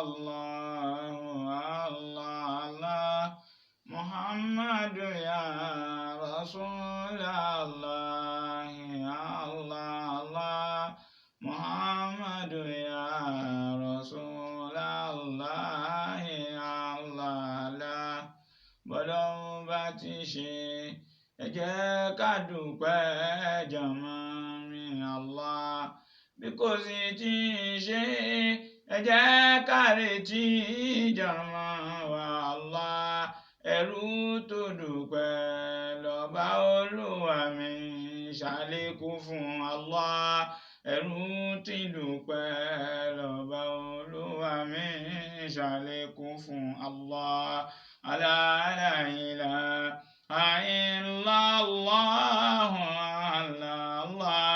الله الله محمد يا رسول الله الله محمد يا رسول الله الله bọ́lọ́run bá ti ṣe ẹ jẹ́ ká dúpẹ́ jàmá mi Allah bí kò sì ti ṣe ẹ jẹ́ ká retí jàmá wa Allah ẹrú tó dúpẹ́ lọ́ba Olúwa mi ṣàlékún fún Allah ẹrú tí dúpẹ́ lọ́ba Olúwa mi ṣàlékún fún Allah. La ilaha illallah Allah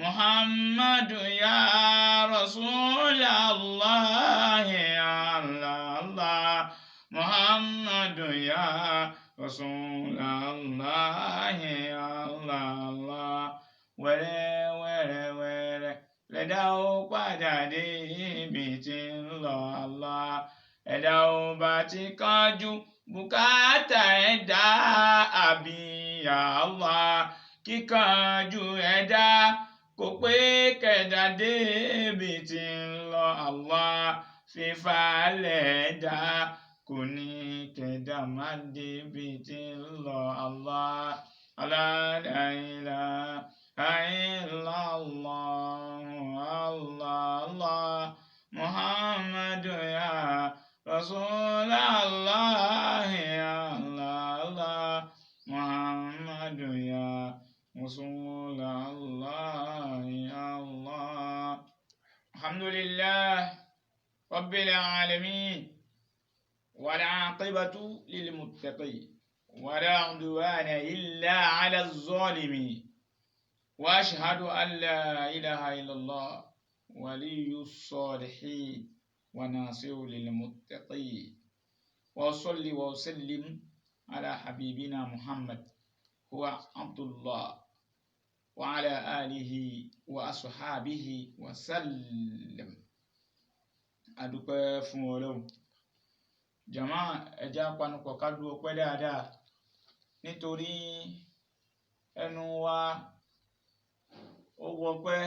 Muhammadu ya Rasulallah Allah Muhammadu ya Rasulallah Allah wẹ́rẹ́ lẹ́dá ó padà dé ibi tí ń lọ Allah ẹ̀dá ò bá ti kánjú bùkátà ẹ̀dá àbí ya Allah kíkánjú ẹ̀dá kò pé kẹ̀dá débi tí ń lọ Allah fífalẹ̀ ẹ̀dá kò ní kẹ̀dá má débi tí ń lọ Allah. La ilaha illallah Allah Muhammadu ya Rasulallah Allah Muhammadu ya Rasulallah Allah. Alhamdulillah Rabbil alamin wal aqibatu lil muttaqin wala udwana illa ala az-zalimin wa ashhadu an la ilaha illallah waliyus salihin وناصر للمتقين وصلي وسلم على حبيبنا محمد هو عبد الله وعلى آله وأصحابه وسلم. adúpẹ́ fún Ọlọ́run jàmá ẹja panupọ̀ ká dúró pẹ́ dáadáa nítorí ẹnu wa ó wọpẹ́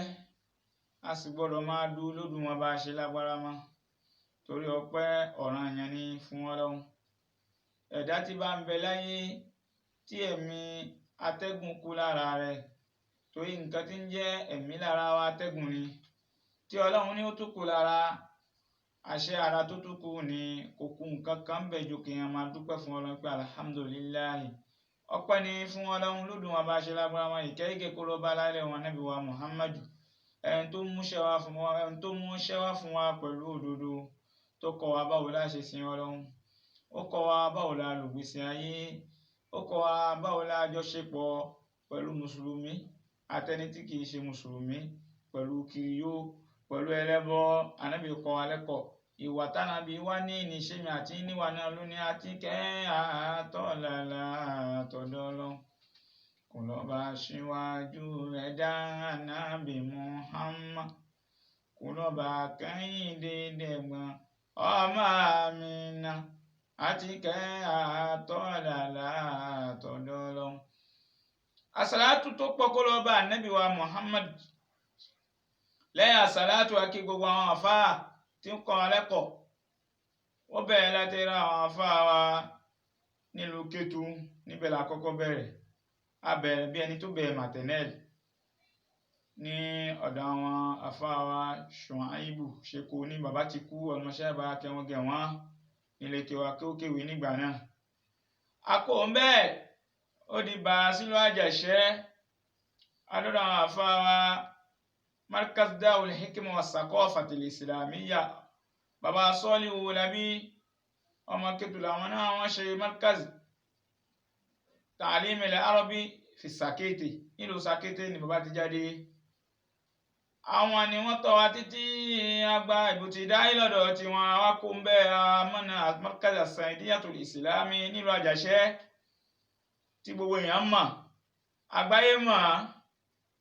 a sì gbọ́dọ̀ máa dú lódùn wọn bá a ṣe lágbára mọ́ torí ọpẹ́ ọ̀ranyàn ni fún Ọlọ́run. ẹ̀dá tí bá ń bẹ láyé tí ẹ̀mí atẹ́gùn kú lára rẹ̀ torí nǹkan tí ń jẹ́ ẹ̀mí lára wa atẹ́gùn ni tí Ọlọ́run ní ó tún kú lára àṣẹ ara tó tún kú ni kò kú nǹkan kan ń bẹ̀ ju kéèyàn máa dúpẹ́ fún Ọlọ́run pé alhamdulillahi ọpẹ́ ni fún Ọlọ́run lódùn wọn bá ṣe lágbára wọn ìkẹ́yìkẹ́ kó ló bá lálẹ́ wọn Nábì wa Muhammadu ẹni tó múṣẹ́ wá fún wa pẹ̀lú òdodo tó kọ́ wa báwo la ṣe sin Ọlọ́run ó kọ́ wa báwo la lògbèsè ayé ó kọ́ wa báwo la jọṣepọ̀ pẹ̀lú mùsùlùmí àtẹni tí kìí ṣe mùsùlùmí pẹ̀lú kiriyó pẹ̀lú ẹlẹ́bọ. Ànábì kọ́ wa lẹ́kọ̀ọ́ ìwà tánàbí wá ní ìníṣẹ́mi àti níwà náà lónìí àti kẹ́ àtọ́làlà àtọ̀dọ̀ Ọlọ́run kò lọ bá ṣíwájú ẹ̀dá Ànábì Muhammad kò lọ bá kẹ́yìn dédégbọn ọmọ Àmínà àti kẹ́ àtọ́làlà àtọ̀dọ̀ Ọlọ́run. Àsàlátù tó pọ̀ kó lọ bá Ànábì wa Muhammad lẹ́yìn àsàlátù akí gbogbo àwọn àfáà tí ń kọ́ alẹ́kọ̀ọ́ wọ́n bẹ̀rẹ̀ láti ra àwọn àfáà wa nílùú Kétu níbẹ̀ la kọ́kọ́ bẹ̀rẹ̀ a bẹ̀rẹ̀ bí ẹni tó bẹ̀rẹ̀ maternel ní ọ̀dọ̀ àwọn àfáà wa Ṣùáìbù Ṣèkò ní bàbá ti kú ọlọmọṣẹ́ bá kẹwọn gẹ̀ wọ́n nílé kẹwà kéwkéwì nígbà náà. a kò ń bẹ́ẹ̀ ó di bá sílùú Àjàṣẹ́ adọ́dọ̀ àwọn àfáà wa Markaz Darul Hikma wa Saqafatil Islamiyya bàbá Sọ́líhù Labí ọmọ Kétu làwọn náà wọ́n ṣe Markaz Ta'lim al-Arabi fi Sàkété nílùú Sàkété ni bàbá ti jáde. àwọn ni wọ́n tọ́ wa títí àgbà ìbùtìdáì lọ́dọ̀ tiwọn àwa kò ń bẹ́ amọ́nà Markaz As-Saidiyyatul Islami nílùú Àjàṣẹ́ tí gbogbo èèyàn mọ̀ àgbáyé mọ̀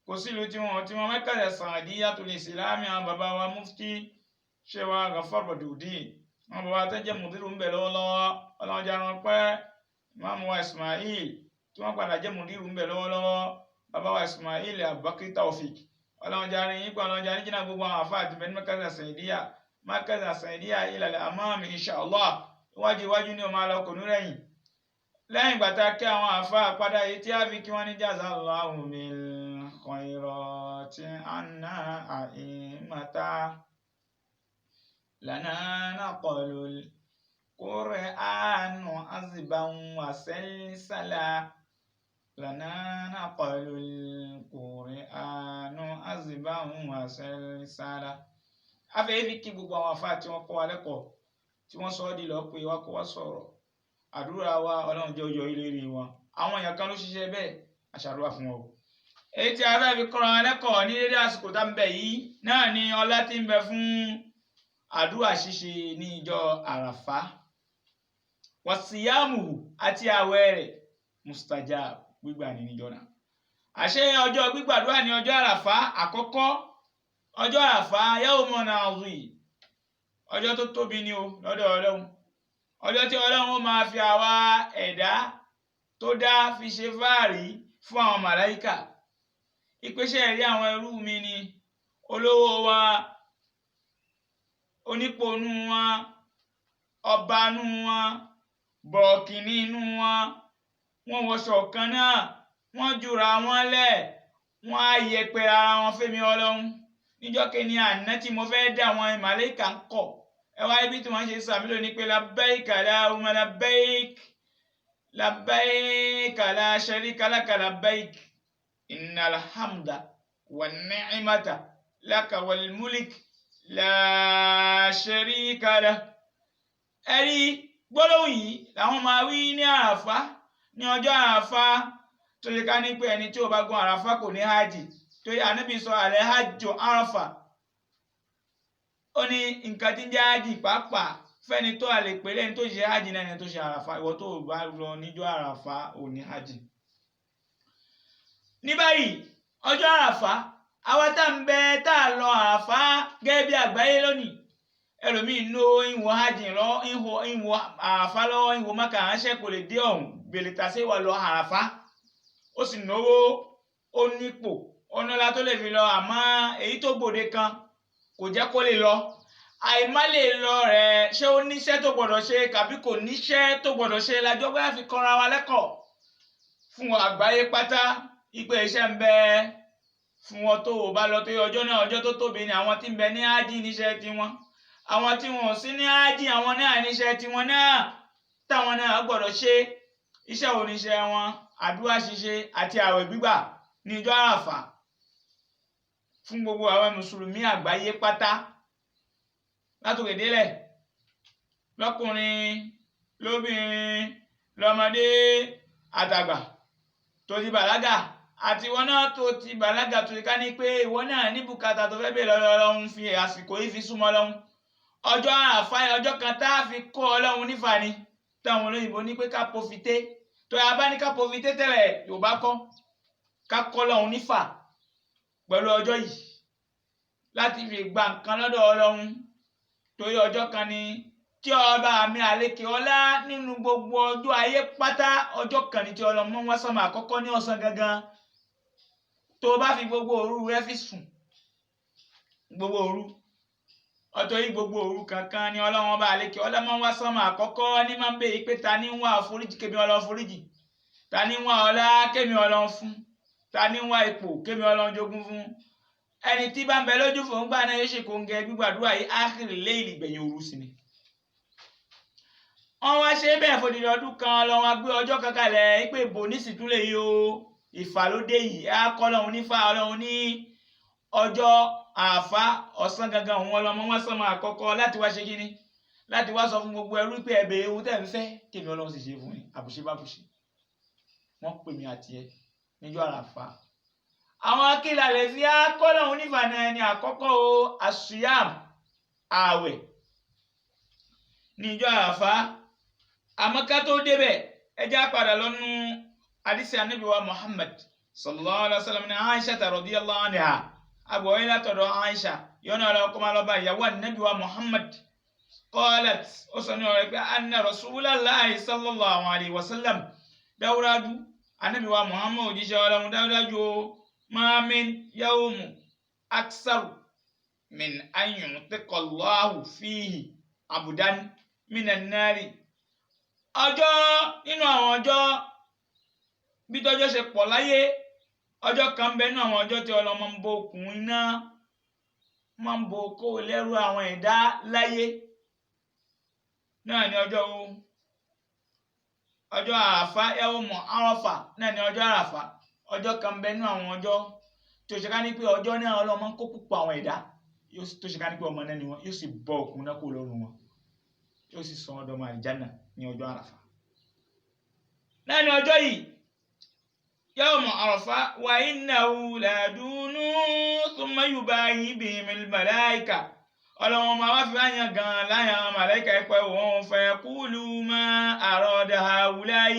kò sílùú tí wọn Markaz As-Saidiyyatul Islami àwọn bàbá wa mufti ṣé wa Gafar Badudin wọn bọ̀ wá tẹ́jẹ́ mùdírù ń bẹ̀ lọ́wọ́lọ́wọ́ ọlọ́run jẹ́ wọn pẹ́ Imam wa Ismail tí wọ́n padà jẹ́ mùdírù ń bẹ̀ lọ́wọ́lọ́wọ́ bàbá wa Ismail Abubakar Taofik ọlọ́run jẹ́ àárín yín pé ọlọ́run jẹ́ àníjìnà gbogbo àwọn àfáà àti bẹ́ẹ̀ Markaz As-Saidiyya ilal amam inshallah iwájú ni o máa lọ kò ní rẹ̀yìn lẹ́yìn ìgbà tá a kí àwọn àfáà padà yìí tí a fi kí wọ́n ní jazallahu bil khairati anna a'immata lana naqalul Qur'anu azban wa salsala lana naqalul Qur'anu azban wa salsala. Afẹ́ fi kí gbogbo àwọn àfáà tí wọ́n kọ́ wa lẹ́kọ̀ọ́ tí wọ́n sọ ọ́ di lọ́ọ́ pé wá kó wá sọ̀rọ̀ àdúrà wa ọlọ́run jẹ́ oyè ìlérí wọn àwọn èèyàn kan ló ṣiṣẹ́ bẹ́ẹ̀ àṣàdúrà fún wọn o. èyí tí a fẹ́ fi kọ́ra wọn lẹ́kọ̀ọ́ ní dédé àsìkò tá ń bẹ yìí náà ni ọlá tí ń bẹ fún àdúrà ṣíṣe ní ìjọ àràfá wàsíyàmù àti àwẹ̀ rẹ̀ mustajab gbígbà ní níjọ náà. àṣẹ ọjọ́ gbígbàdúrà ní ọjọ́ àràfá àkọ́kọ́ ọjọ́ àràfá yawmun azim ọjọ́ tó tóbi ni o lọ́dọ̀ ọlọ́run ọjọ́ tí ọlọ́run ó máa fi àwa ẹ̀dá tó dá fi ṣe fáàrí fún àwọn màláíkà ìpèsè ẹ̀rí àwọn ẹrú mi ni olówó wa onípònú wa ọbanú wa bọ̀ọ̀kìnní inú wa wọ́n wọṣọ kan náà wọ́n jura wọn lẹ̀ wọ́n á yẹpẹrẹ ara wọn fẹ́mi ọlọ́run níjọ́ kẹ́ni àná tí mo fẹ́ dá àwọn màláíkà ń kọ̀ ẹ wá ibi tí wọ́n ṣe sàmìlò ní pé labbaik Allahumma labbaik labbaik la sharika laka labbaik innal hamda wan ni'mata laka wal mulk la sharika lah. ẹ̀rí gbólóhùn yìí làwọn máa wí ní àràfá ní ọjọ́ àràfá tó yẹ ká ní pé ẹni tí ó bá gun àràfá kò ní hajj tó yẹ Ànábì sọ àlẹ́ hajj àràfá ó ní nǹkan tí ń jẹ́ hajj pàápàá fẹ́ni tó àlè pé lẹ́ni tó ṣe hajj náà ni tó ṣe àràfá ìwọ tó bá lọ níjọ́ àràfá ò ní hajj. ní báyìí ọjọ́ àràfá àwa tá ń bẹ tá a lọ àràfá gẹ́gẹ́ bí àgbáyé lónìí ẹlòmíín ló ìwọ hajj lọ ìwọ àràfá lọ́wọ́ ìwọ Mákà ránṣẹ́ kò lè dé ọ̀hún gbèlè tàṣé wà lọ àràfá ó sì náwó ó nípò ọ̀nàlá tó lè fi lọ àmọ́ èyí tó gbòde kan kò jẹ́ kó lè lọ àìmá lè lọ rẹ̀ ṣé ó níṣẹ́ tó gbọ́dọ̀ ṣe kàbí kò níṣẹ́ tó gbọ́dọ̀ ṣe lájọ́ bá fi kọ́ra wa lẹ́kọ̀ọ́ fún àgbáyé pátá ìpè iṣẹ́ ń bẹ fún wọn tó o bá lọ tó ọjọ́ náà ọjọ́ tó tóbi ni àwọn tí ń bẹ ní ájì níṣẹ́ tiwọn àwọn tí wọn ò sí ní ájì àwọn náà níṣẹ́ tiwọn náà táwọn náà gbọ́dọ̀ ṣe iṣẹ́ oníṣẹ́ wọn àdúrà ṣíṣe àti àwẹ̀ gbígbà ní ọjọ́ àràfà fún gbogbo àwọn mùsùlùmí àgbáyé pátá látòkè délẹ̀ lọ́kùnrin lóbìnrin lọ́mọdé àtàgbà tó ti bàlágà àti ìwọ náà tó ti bàlágà tó ti ká ní pé ìwọ náà ní bùkátà tó fẹ́ bèèrè lọ́dọ̀ Ọlọ́run fi àsìkò yìí fi súnmọ́ Ọlọ́run ọjọ́ àràfá ọjọ́ kan tá a fi kọ́ Ọlọ́run nífà ni táwọn olóyìnbó ní pé ká pòfité tó yà bá ní ká pòfité tẹ́lẹ̀ Yorùbá kọ́ ká kọ́ Ọlọ́run nífà pẹ̀lú ọjọ́ yìí láti fi gba nǹkan lọ́dọ̀ Ọlọ́run torí ọjọ́ kan ni tí ọba mi àlékè ọlá nínú gbogbo ọjọ́ ayé pátá ọjọ́ kan ni tí Ọlọ́run mọ́ wá sánmà àkọ́kọ́ ní ọ̀sán gangan tó bá fi gbogbo òru rẹ fi sùn gbogbo òru ọ̀tọ̀ yìí gbogbo òru kankan ni Ọlọ́run ọba àlékè ọlá mọ́ wá sánmà àkọ́kọ́ ní máa ń bèèrè pé ta ni ń wá àforíjì kémi Ọlọ́run foríjì ta ni ń wá ọlá kémi Ọlọ́run fún ta ni ń wá ipò kémi Ọlọ́run jogún fún ẹni tí bá ń bẹ lójú fún gbà náà yóò ṣe kó ń gẹ gbígbàdúrà yìí ákìrì léyìí gbẹ̀yìn òru sí ni. wọ́n wá ṣe bẹ́ẹ̀ fòdìdì ọdún kan lọ́wọ́ wá gbé ọjọ́ kankan lẹ̀ pé bò ní sì tún lè yí o ìfàlódé yìí á kọ́ Ọlọ́run nífà Ọlọ́run ní ọjọ́ àràfá ọ̀sán gangan òun ọlọ́mọ wọn sọmọ àkọ́kọ́ láti wá ṣe kíní láti wá sọ fún gbogbo ẹrú pé ẹ̀bẹ̀ ewu tẹ̀ ń fẹ́ kémi Ọlọ́run sì ṣe fún yín àbùṣe bá bùṣe wọ́n pè mí àti ẹ níjọ́ àràfá. àwọn akíla lè fi akọ́lọ́hún nífàánà ẹni àkọ́kọ́ o àṣùyàm ààwẹ̀ níjọ́ àràfá. àmọ́ ká tó débẹ̀ ẹjẹ́ àpàdà lọ́nu àdìsí Ànábì wa Muhammad sallallahu alaihi wasallam ní Aisha radiyallahu anha àgbọ̀wé látọ̀dọ̀ Aisha yọ́nà ọlọ́run kó máa lọ bá ìyàwó ànábì wa Muhammad qalat ó sọ ní ọ̀rẹ́ pé anna rasulallahi sallallahu alayhi wa sallam dáwúdájú ànábì wa Muhammad òjíṣẹ́ ọlọ́run dáwúdájú ma min yawmu aksar min an yuntiqa Allahu fihi abdan minan nari ọjọ́ nínú àwọn ọjọ́ bí tọ́jọ́ ṣe pọ̀ láyé ọjọ́ kan bẹ nínú àwọn ọjọ́ tí ọlọ́mọ ń bo okùn iná máa ń bo kó lẹ́rú àwọn ẹ̀dá láyé náà ni ọjọ́ àràfá yawmu àràfá náà ni ọjọ́ àràfá ọjọ́ kan bẹ nínú àwọn ọjọ́ tó ṣe ká ní pé ọjọ́ náà ọlọ́mọ ń kó púpọ̀ àwọn ẹ̀dá tó ṣe ká ní pé ọmọ náà ni wọn yóò sì bọ́ òkun náà kó lọ́rùn wọn yóò sì sọ ọdọ ọmọ àlìjánà ní ọjọ́ àràfá náà ni ọjọ́ yìí yawmu àràfá wa innahu ladunu thumma yubahi bihimil malaika ọlọ́wọ́n máa wá fi wáyàn gan láyàn àwọn màláìka ẹ̀pẹ́ wọn fẹ́ kúlù ma arada haulai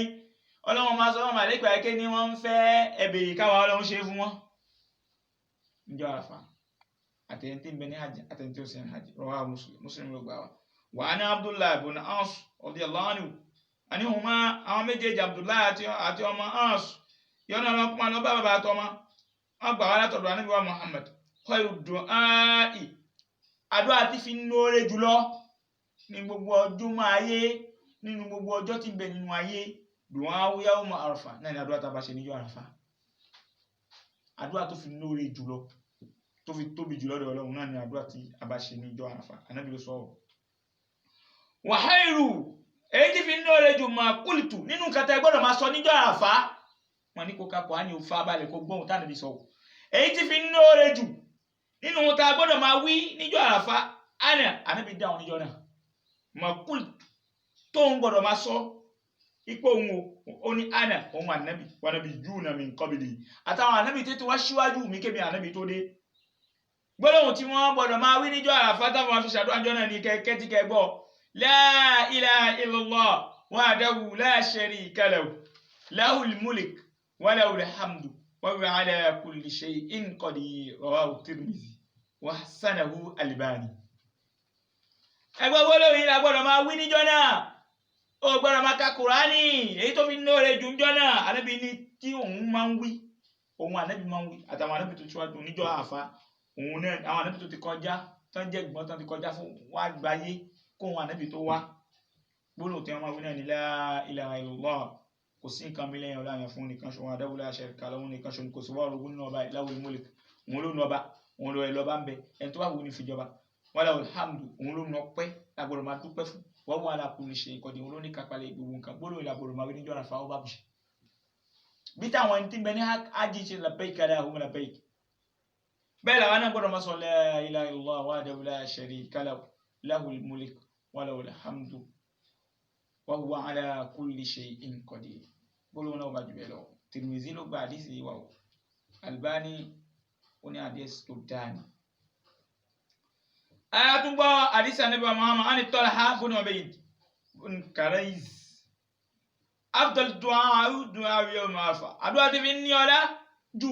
ọlọ́wọ́n máa sọ wọn màláìka ẹ̀kẹ́ ni wọ́n ń fẹ́ ẹ̀bẹ̀ ìkáwà ọlọ́run ṣe fún wọn níjọ́ àràfá àtẹ̀yìntì ń bẹ ní hajj àtẹ̀yìntì ó sì ń hajj rawahu Muslim ló gbà wá. wa ana Abdullah ibn As radiyallahu anhu àníhùnmá àwọn méjèèjì Abdullah àti ọmọ As yọ́nà ọlọ́kùnmá lọ bá bàbá àtọmọ wọn gbà wá látọ̀dọ̀ ànábì wa Muhammad khairu du'ai àdúrà tí fi ń lóore jùlọ ní gbogbo ọjọ́ máa yé nínú gbogbo ọjọ́ tí ń bẹ nínú ayé du'au yawmu àràfá náà ni àdúrà tá a bá ṣe níjọ́ àràfá àdúrà tó fi ń lóore jùlọ tó fi tóbi jùlọ lọ́dọ̀ Ọlọ́run náà ni àdúrà tí a bá ṣe níjọ́ àràfá ànábì ló sọ wa khairu èyí tí fi ń lóore jù máa qultu nínú kàtà gbọ́dọ̀ máa sọ níjọ́ àràfá wọn ní kó kakọ̀ á ní òfà balẹ̀ kó gbóhùn tá ànábì sọ èyí tí fi ń lóore jù nínú wọn tá a gbọ́dọ̀ máa wí níjọ́ àràfá ànábì dáhùn níjọ́ náà mọ̀kúl tó ń gbọ́dọ̀ máa sọ ipò òun ó ní òun ànábì wọn ànábì yúùnà min qabli àtàwọn ànábì tètè wá síwájú mi kébi ànábì tó dé gbọ́dọ̀ tí wọ́n gbọ́dọ̀ máa wí níjọ́ àràfá táwọn afi ṣàdúrà níjọ́ náà ní kẹ́kẹ́ tí kẹ́ gbọ́ la ilaha illallah wahdahu la sharika lahu lahul mulk wa lahul hamdu wa huwa ala kulli shay'in qadir rawahu Tirmidhi wa hasanahu Albani. ẹgbẹ́ gbọ́dọ̀ yìí la gbọ́dọ̀ máa wí níjọ́ náà ó gbọ́dọ̀ máa ka Kùránì èyí tó fi ń lóore jù níjọ́ náà ànábì ní tí òun máa ń wí òun ànábì máa ń wí àtàwọn ànábì tó tíwájú níjọ́ àràfá òun náà àwọn ànábì tó ti kọjá tán jẹ́ ìgbọ́n tán ti kọjá fún wá gbáyé kó òun ànábì tó wá gbọ́dọ̀ tí wọ́n máa wí náà ní la ilaha illallah kò sí nǹkan mi lẹ́yìn ọlá yẹn fún nìkan ṣe wọn adáwó la sharika lahu nìkan ṣe kò sí wọ́n rògbò nínú ọba lahul mulk òun ló nu ọba òun lọ ẹ lọ́ba ń bẹ ẹni tó bá wù ní fìjọba wa lahul hamdu òun ló nu ọpẹ́ lágbọ́dọ̀ máa dúpẹ́ fún wa huwa ala kulli shay'in qadir òun ló ní kápálẹ̀ gbogbo nǹkan gbọ́dọ̀ ìlàgbọ́dọ̀ máa wí níjọ́ àràfá ó bá bù ṣe. bí táwọn ẹni tí ń bẹ ní ájì ṣe labbaika Allahumma labbaik bẹ́ẹ̀ làwọn náà gbọ́dọ̀ máa sọ la ilaha illallah wahdahu la sharika lahu lahul mulk wa lahul hamdu wa huwa ala kulli shay'in qadir gbọ́dọ̀ náà bá jù bẹ́ẹ̀ lọ. Tirmidhi ló gba àdìsí wa o Albani ó ní àdìsí tó dáa ni. ayatungbo àdìsí Ànábì Muhammad ani Talha ibn Ubayd ibn Karayz afdal du'a yawm Arafa àdúrà tí fi ní ọlá jù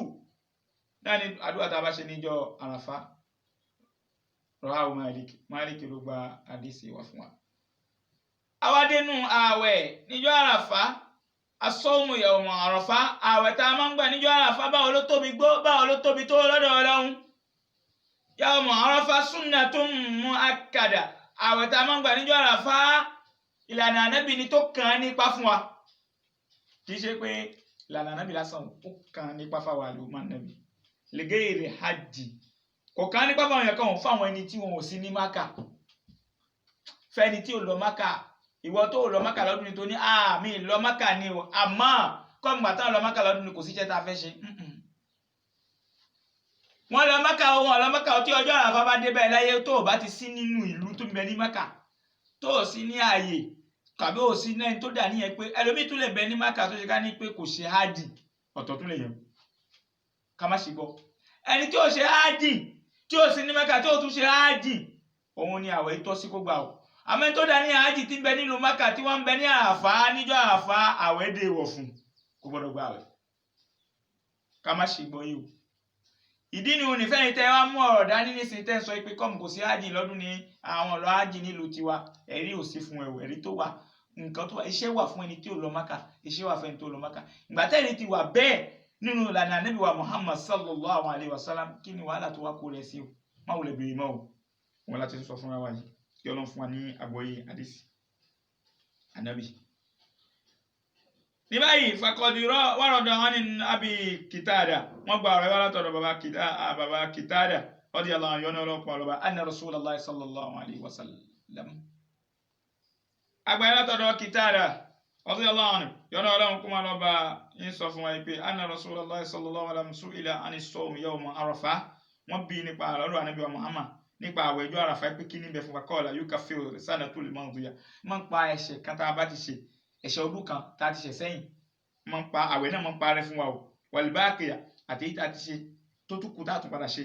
náà ni àdúrà tá a bá ṣe níjọ́ àràfá rawahu Malik ló gba àdìsí wa fún wa. àwádẹ́nu ààwẹ̀ níjọ́ àràfá asọ́mu yawm Arafa ààwẹ̀ tá a máa ń gbà níjọ́ àràfá báwo ló tóbi tó lọ́dọ̀ Ọlọ́run. yawm Arafa sunnatun mu'akkada ààwẹ̀ tá a máa ń gbà níjọ́ àràfá ìlànà ànábì ni tó kàn án nípa fún wa kì í ṣe pé ìlànà ànábì lásán ó kàn án nípa fáwọn àlùmọ́ ànábì ligayri hajj kò kàn án nípa fáwọn èèyàn kan fáwọn ẹni tí wọn ò sí ní Mákà fẹ́ni tí ò lọ Mákà ìwọ tó lọ Mákà lọ́dún ni tó ní mi lọ Mákà ni o àmọ́ kọ́mùgbà táwọn lọ Mákà lọ́dún ni kò sí iṣẹ́ tá a fẹ́ ṣe. wọ́n lọ Mákà wọn lọ Mákà tí ọjọ́ àràfá bá dé bẹ́ẹ̀ láyé tó o bá ti sí nínú ìlú tó ń bẹ ní Mákà tó o sí ní ààyè tàbí o sí náà tó dà níyẹn pé ẹlòmíì tún lè bẹ ní Mákà tó ṣe ká ní pé kò ṣe háàdì ọ̀tọ̀ tún lè yẹn ká má ṣe gbọ́ ẹni tí o ṣe háàdì tí o sí ní Mákà tí o tún ṣe háàdì òun ni àwẹ̀ ìtọ́ sí kó gbà o àmọ́ tó dà ní háàdì tí ń bẹ nínú Mákà tí wọ́n ń bẹ ní àràfá níjọ́ àràfá àwẹ̀ dè wọ̀ fún kò gbọ́dọ̀ gbà àwẹ̀ ká má ṣe gbọ́ yìí o ìdí ni òní fẹ́yìn tẹ́ wá mú ọ̀rọ̀ dání nísìnyí tẹ́ ń sọ pé kọ́mù kò sí hajj lọ́dún ní àwọn ọ̀lọ́ hajj nílùú tiwa ẹ̀rí ò sí fún ẹ̀wọ̀ ẹ̀rí tó wà nǹkan tó wà iṣẹ́ wà fún ẹni tí ò lọ Mákà iṣẹ́ wà fún ẹni tó lọ Mákà ìgbà tẹ́lẹ̀ ti wà bẹ́ẹ̀ nínú ìlànà Ànábì wa Muhammad sallallahu alayhi wa sallam kí ni wàhálà tó wá kó rẹ̀ sí o má wọlé bèrè mọ́ o wọn láti sọ fúnra wa yìí kí Ọlọ́run fún wa ní àgbọ́yé àdìsí Ànábì. ní báyìí fàkọ̀dìrọ̀ wàrọ̀dọ̀ wọn ní Abi Kitada wọ́n gba ọ̀rọ̀ wàrà tọ̀dọ̀ baba Kitada radiyallahu anhu yọ̀nà ọlọ́pàá ọlọ́ba anna Rasulullah sallallahu alayhi wa sallam. agbayé látọ̀dọ̀ Kitada radiyallahu anhu yọ̀nà ọlọ́run kúmọ̀ ọlọ́ba yín sọ fún wa pé anna Rasulullah sallallahu alayhi wa sallam su'ila ani sawm yawm Arafah wọ́n bí nípa ọ̀rọ̀ Ànábì wa Muhammad nípa àwẹ̀ ọjọ́ Àràfá pé kí ní bẹ fún wa qala yukaffiru sanatul madhiya máa ń pa ẹ̀ṣẹ̀ kan tá a bá ti ṣe ẹ̀ṣẹ̀ ọdún kan tá a ti ṣe sẹ́yìn máa ń pa àwẹ̀ náà máa ń pa rẹ́ fún wa o wal-baqiya àti èyí tá a ti ṣe tó tún kù tá a tún padà ṣe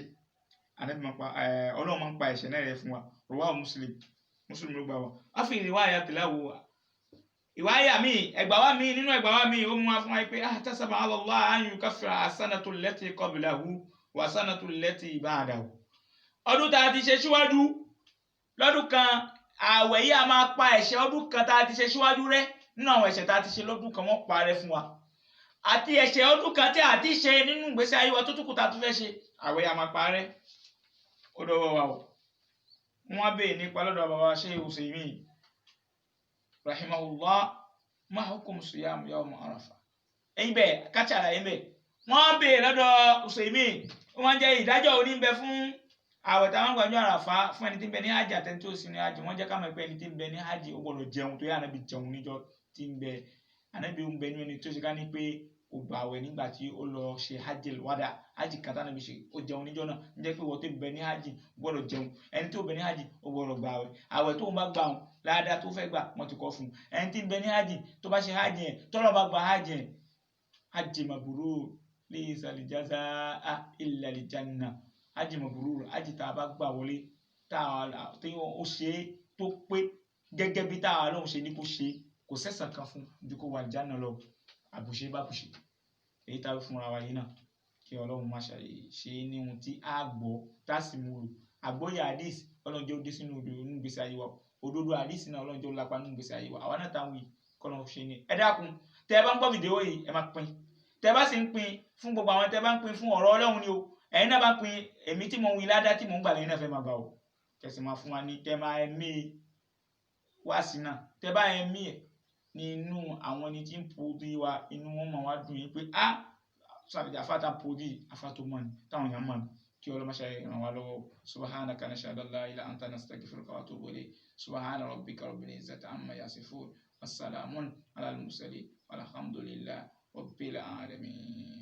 Ànábì máa ń pa Ọlọ́run máa ń pa ẹ̀ṣẹ̀ náà rẹ́ fún wa rawahu Muslim ló gbà wá. a fi riwaya tìláwò ìwáyà mi ẹgbà wá mi nínú ẹgbà wá mi ó mú wa fún wa pé tahtasaba ala Allah an yukaffira as-sanatu allati qablahu wa as-sanatu allati ba'dahu ọdún tá a ti ṣe síwájú lọ́dún kan àwẹ̀ yìí a máa pa ẹ̀ṣẹ̀ ọdún kan tá a ti ṣe síwájú rẹ́ nínú àwọn ẹ̀ṣẹ̀ tá a ti ṣe lọ́dún kan wọ́n pa rẹ́ fún wa àti ẹ̀ṣẹ̀ ọdún kan tí a ti ṣe nínú ìgbésí ayé wa tó tún kù tá a tún fẹ́ ṣe àwẹ̀ yìí a máa pa rẹ́ ó dọ̀wọ́ wa o wọ́n bèè nípa lọ́dọ̀ bàbá Sheikh Usaymin rahimahullah ma hukum siyam yawm Arafah ẹ̀yin bẹ́ẹ̀ kátsàlà ẹ̀yin bẹ́ẹ̀ wọ́n bèè lọ́dọ̀ Usaymin wọ́n jẹ́ ìdájọ́ oníbẹ̀ fún àwẹ̀ táwọn gbàjọ́ Àràfá fún ẹni tí ń bẹ ní hajj àtẹni tó sì ní hajj wọ́n jẹ́ ká mọ̀ pé ẹni tí ń bẹ ní hajj ó gbọ́dọ̀ jẹun tó yẹ Ànábì jẹun níjọ́ tí ń bẹ Ànábì ń bẹ ní ẹni tó ṣe ká ní pé ó gba àwẹ̀ nígbà tí ó lọ ṣe hajjil wada hajj kan tí Ànábì ṣe ó jẹun níjọ́ náà ń jẹ́ pé wọ́n tó bẹ ní hajj ó gbọ́dọ̀ jẹun ẹni tó bẹ ní hajj ó gbọ́dọ̀ gba àwẹ̀ tó ń bá gbà wọn ládàá tó fẹ́ gbà wọ́n ti kọ́ fún un ẹni tí ń bẹ ní hajj tó bá ṣe hajj yẹn tọ́lọ́ bá gba hajj yẹn hajj mabrur laysa al-jazaa illa al-jannah hajj mabrur hajj tá a bá gbà wọlé tá a tí ó ṣe tó pé gẹ́gẹ́ bí tá a lóun ṣe ní kó ṣe kò sẹ́sàn kan fún ju kó wà jáná lọ àbùṣe bá bùṣe èyí tá a fúnra wa yìí náà kí Ọlọ́run má ṣe ní ohun tí a gbọ́ tá a sì mú lò àgbọ́yé hadith Ọlọ́run jẹ́ ó dé sínú ìgbésí ayé wa òdodo hadith náà Ọlọ́run jẹ́ ó lápá nínú ìgbésí ayé wa àwa náà táwọn yìí kọ́nà ṣe ni ẹ dákun tẹ́ ẹ bá ń gbọ́ fídíò yìí ẹ máa pín tẹ́ ẹ bá sì ń pín fún gbogbo àwọn tẹ́ ẹ bá ń pín fún ọ̀rọ̀ Ọlọ́run ni o ẹ̀yin náà bá pín èmi tí mo ń wí ládá tí mo ń gbà lẹ́yìn náà fẹ́ máa gbà o kẹsì máa fún wa ní tẹ́ máa ẹ̀mí wá sí náà tẹ́ bá ẹ̀mí ẹ̀ nínú àwọn ẹni tí ń pòdì wa inú wọn máa wá dùn yín pé sàbẹ̀dẹ̀ afáta pòdì afátó mọ̀ ní táwọn èèyàn mọ̀ ní kí ọlọ́mọṣẹ́ ràn wá lọ́wọ́ subhanaka nashhadu an la ilaha illa anta nastaghfiruka wa atubu ilayk subhana rabbika rabbil izzati amma yasifun wassalamun ala al-mursalin walhamdulillahi rabbil alamin.